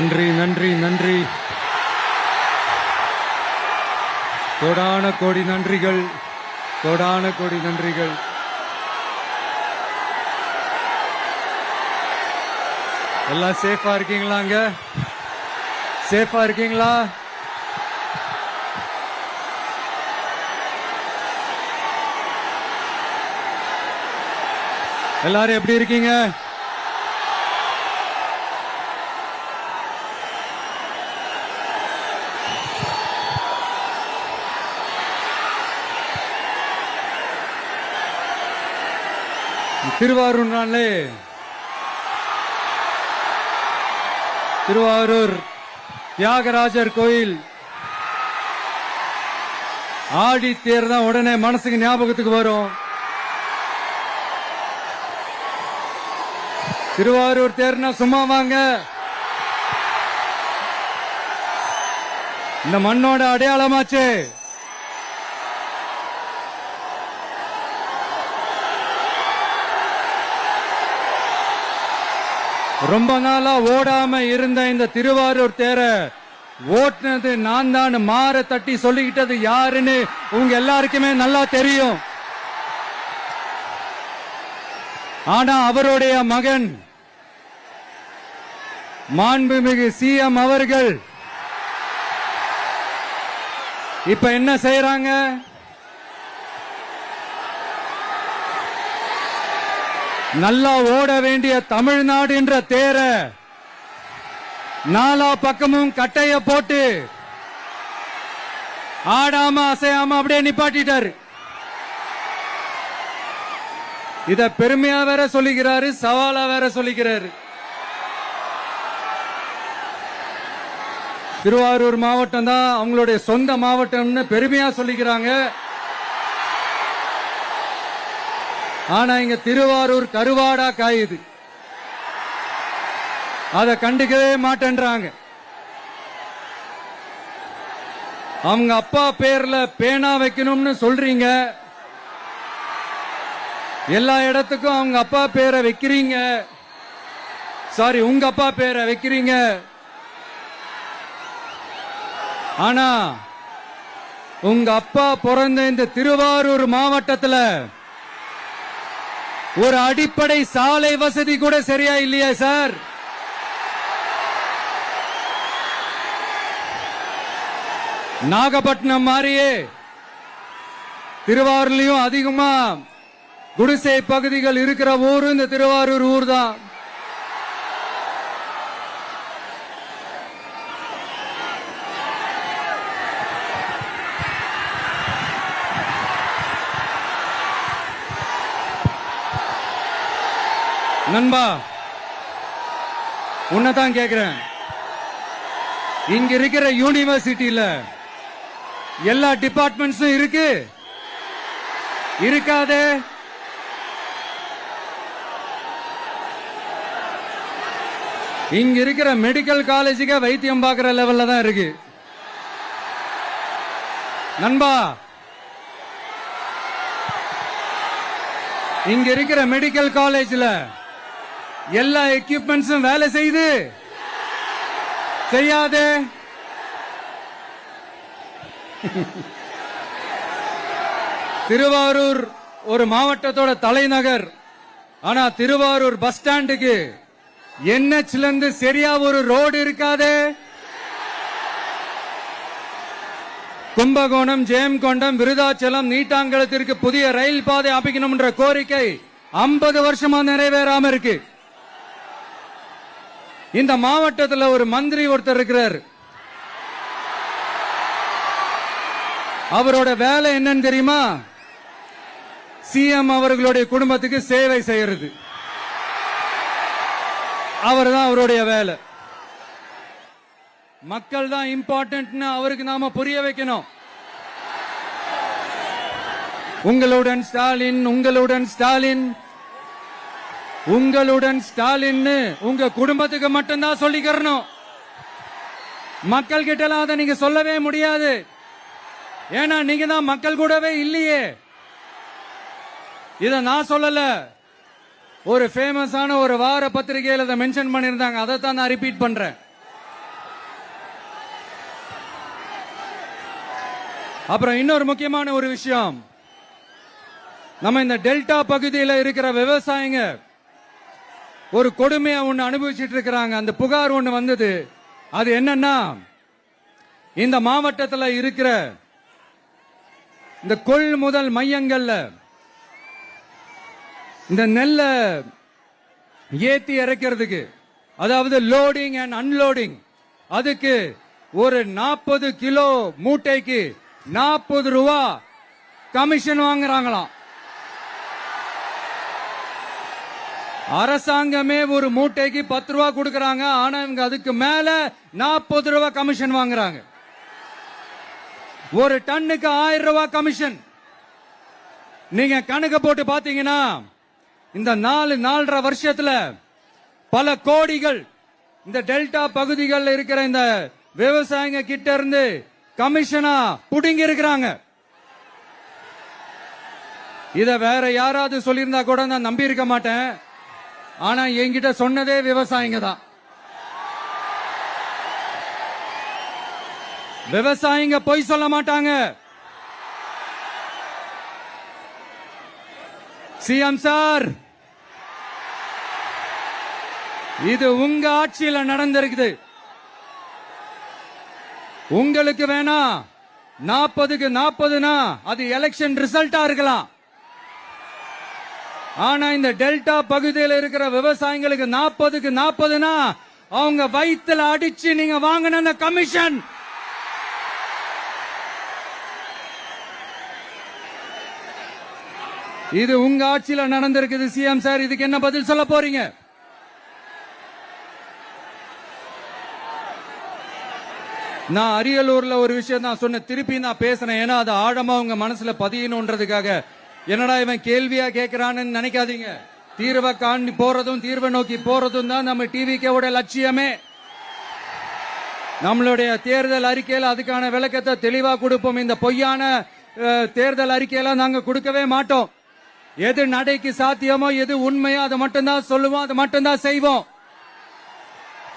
நன்றி நன்றி நன்றி. கோடான கோடி நன்றிகள், கோடான கோடி நன்றிகள். எல்லாம் சேஃபா இருக்கீங்களாங்க? சேஃபா இருக்கீங்களா? எல்லாரும் எப்படி இருக்கீங்க? திருவாரூர்னாலே திருவாரூர் தியாகராஜர் கோயில் ஆடி தேர் தான் உடனே மனசுக்கு ஞாபகத்துக்கு வரும். திருவாரூர் தேர்னா சும்மா வாங்க, இந்த மண்ணோட அடையாளமாச்சு. ரொம்ப நாளா ஓடாம இருந்த இந்த திருவாரூர் தேர ஓட்டுனது நான் தான் மாற தட்டி சொல்லிக்கிட்டது யாருன்னு உங்க எல்லாருக்குமே நல்லா தெரியும். ஆனா அவருடைய மகன் மாண்புமிகு சிஎம் அவர்கள் இப்ப என்ன செய்யறாங்க? நல்லா ஓட வேண்டிய தமிழ்நாடு என்ற தேர நாலா பக்கமும் கட்டைய போட்டு ஆடாம அசையாம அப்படியே நிப்பாட்டிட்டாரு. இத பெருமையா வேற சொல்லிக்கிறாரு, சவாலா வேற சொல்லிக்கிறாரு. திருவாரூர் மாவட்டம் தான் அவங்களுடைய சொந்த மாவட்டம்னு பெருமையா சொல்லிக்கிறாங்க. ஆனா இங்க திருவாரூர் கருவாடா காயுது, அத கண்டுக்கவே மாட்டேன்றாங்க. அவங்க அப்பா பேர்ல பேனா வைக்கணும்னு சொல்றீங்க, எல்லா இடத்துக்கும் அவங்க அப்பா பேரை வைக்கிறீங்க. சாரி, உங்க அப்பா பேரை வைக்கிறீங்க. ஆனா உங்க அப்பா பிறந்த இந்த திருவாரூர் மாவட்டத்துல ஒரு அடிப்படை சாலை வசதி கூட சரியா இல்லையா சார்? நாகப்பட்டினம் மாதிரியே திருவாரூர்லயும் அதிகமா குடிசை பகுதிகள் இருக்கிற ஊர் இந்த திருவாரூர் ஊர் தான். நண்பா, உன்னதான் கேக்குறேன், இங்க இருக்கிற யூனிவர்சிட்டியில எல்லா டிபார்ட்மெண்ட்ஸும் இருக்கு இருக்காதே? இங்க இருக்கிற மெடிக்கல் காலேஜுக்கு வைத்தியம் பார்க்கிற லெவல்ல தான் இருக்கு. நண்பா, இங்க இருக்கிற மெடிக்கல் காலேஜ்ல எல்லா எக்யூப்மெண்ட்ஸும் வேலை செய்து செய்யாதே? திருவாரூர் ஒரு மாவட்டத்தோட தலைநகர். ஆனா திருவாரூர் பஸ் ஸ்டாண்டுக்கு NHல இருந்து சரியா ஒரு ரோடு இருக்காதே? கும்பகோணம், ஜெயங்கொண்டம், விருதாச்சலம், நீட்டாங்கலத்திற்கு புதிய ரயில் பாதை அமைக்கணும் என்ற கோரிக்கை 50 வருஷமா நிறைவேறாம இருக்கு. இந்த மாவட்டத்தில் ஒரு மந்திரி ஒருத்தர் இருக்கிறார். அவரோட வேலை என்னன்னு தெரியுமா? சிஎம் அவர்களுடைய குடும்பத்துக்கு சேவை செய்யறது. அவர் தான் அவருடைய வேலை. மக்கள் தான் இம்பார்ட்டன்ட்னு அவருக்கு நாம புரிய வைக்கணும். உங்களுடன் ஸ்டாலின், உங்களுடன் ஸ்டாலின், உங்களுடன் ஸ்டாலின் உங்க குடும்பத்துக்கு மட்டும்தான் சொல்லிக்கிறணும். மக்கள் கிட்ட அதை நீங்க சொல்லவே முடியாது. ஏன்னா நீங்க தான் மக்கள் கூடவே இல்லையே. இத நான் சொல்லல, ஒரு ஃபேமஸான ஒரு வார பத்திரிகையில் அதை மென்ஷன் பண்ணியிருந்தாங்க. அதை தான் நான் ரிப்பீட் பண்றேன். அப்புறம் இன்னொரு முக்கியமான ஒரு விஷயம், நம்ம இந்த டெல்டா பகுதியில் இருக்கிற விவசாயிங்க ஒரு கொடுமையா ஒண்ணு அனுபவிச்சுட்டு இருக்கிறாங்க. அந்த புகார் ஒண்ணு வந்தது. அது என்னன்னா, இந்த மாவட்டத்தில் இருக்கிற இந்த கொள்முதல் மையங்கள்ல இந்த நெல்ல ஏத்தி இறக்கிறதுக்கு, அதாவது லோடிங் அண்ட் அன்லோடிங், அதுக்கு ஒரு 40 கிலோ மூட்டைக்கு 40 ரூபா கமிஷன் வாங்குறாங்களாம். அரசாங்கமே ஒரு மூட்டைக்கு 10 ரூபா கொடுக்கறாங்க. ஆனா இவங்க அதுக்கு மேல 40 ரூபா கமிஷன் வாங்குறாங்க. ஒரு டன்னுக்கு 1000 ரூபாய் கமிஷன். நீங்க கணக்கு போட்டு பாத்தீங்கன்னா இந்த 4.5 வருஷத்துல பல கோடிகள் இந்த டெல்டா பகுதிகளில் இருக்கிற இந்த விவசாயிங்க கிட்ட இருந்து கமிஷனா புடுங்கி இருக்கிறாங்க. இத வேற யாராவது சொல்லியிருந்தா கூட நான் நம்பி இருக்க மாட்டேன். ஆனா என்கிட்ட சொன்னதே விவசாயிங்க தான். விவசாயிங்க பொய் சொல்ல மாட்டாங்க. சிஎம் சார், இது உங்க ஆட்சியில நடந்திருக்குது. உங்களுக்கு வேணா 40க்கு 40னா அது எலெக்ஷன் ரிசல்ட்டா இருக்கலாம். ஆனா இந்த டெல்டா பகுதியில் இருக்கிற விவசாயிகளுக்கு 40க்கு 40னா அவங்க வயித்துல அடிச்சு நீங்க வாங்கின அந்த கமிஷன். இது உங்க ஆட்சியில நடந்திருக்குது. சிஎம் சார், இதுக்கு என்ன பதில் சொல்ல போறீங்க? நான் அரியலூர்ல ஒரு விஷயம் தான் சொன்ன, திருப்பி நான் பேசுறேன். ஏன்னா அது ஆழமா உங்க மனசுல பதியணும்ன்றதுக்காக. என்னடா இவன் கேள்வியா கேட்கிறான்னு நினைக்காதீங்க. தீர்வை காண்டி போறதும் தீர்வை நோக்கி போறதும் தான் நம்ம டிவிக்கோட லட்சியமே. நம்மளுடைய தேர்தல் அறிக்கையில அதுக்கான விளக்கத்தை தெளிவா கொடுப்போம். இந்த பொய்யான தேர்தல் அறிக்கையெல்லாம் நாங்க கொடுக்கவே மாட்டோம். எது நடைக்கு சாத்தியமோ, எது உண்மையோ அதை மட்டும்தான் சொல்லுவோம், அதை மட்டும்தான் செய்வோம்.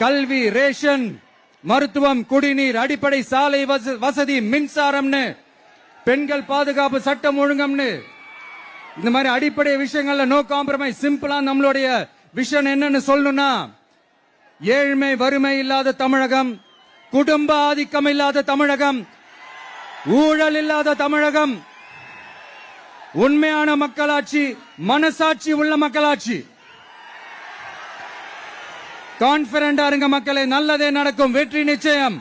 கல்வி, ரேஷன், மருத்துவம், குடிநீர், அடிப்படை சாலை வசதி, மின்சாரம்னு, பெண்கள் பாதுகாப்பு, சட்டம் ஒழுங்கம்னு, இந்த மாதிரி அடிப்படை விஷயங்கள்ல நோ காம்ப்ரமைஸ். சிம்பிளா நம்மளுடைய விஷன் என்னன்னு சொல்லணும்னா, ஏழ்மை வறுமை இல்லாத தமிழகம், குடும்ப ஆதிக்கம் இல்லாத தமிழகம், ஊழல் இல்லாத தமிழகம், உண்மையான மக்களாட்சி, மனசாட்சி உள்ள மக்களாட்சி. கான்பிடண்டா இருங்க மக்களே, நல்லதே நடக்கும், வெற்றி நிச்சயம்.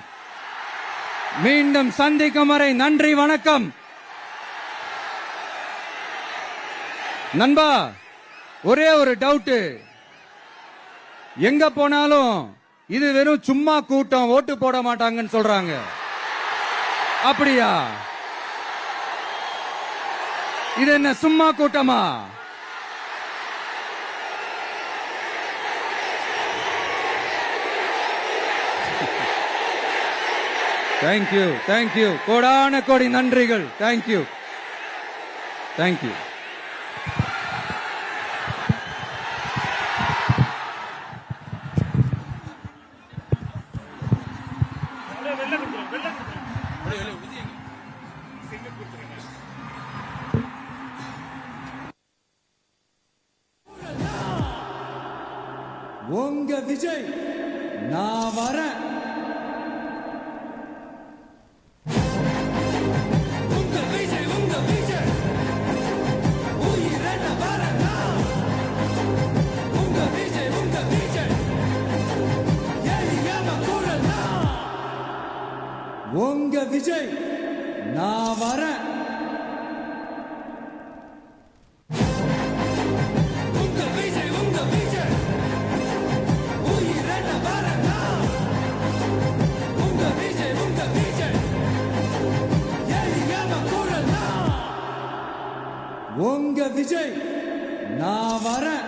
மீண்டும் சந்திக்கும் வரை நன்றி, வணக்கம். நண்பா, ஒரே ஒரு டவுட், எங்க போனாலும் இது வெறும் சும்மா கூட்டம், ஓட்டு போட மாட்டாங்கன்னு சொல்றாங்க. அப்படியா? இது என்ன சும்மா கூட்டமா? தேங்க்யூ, தேங்க்யூ, கோடான கோடி நன்றிகள். Thank you, thank you. உங்க விஜய், நான் வரேன். உங்க விஜய், உங்க விஜய், உயிரென வரேன். உங்க விஜய், உங்க விஜய், எளியவ குரல். உங்க விஜய், நான் வரேன். உங்க விஜய், நான் வரேன்.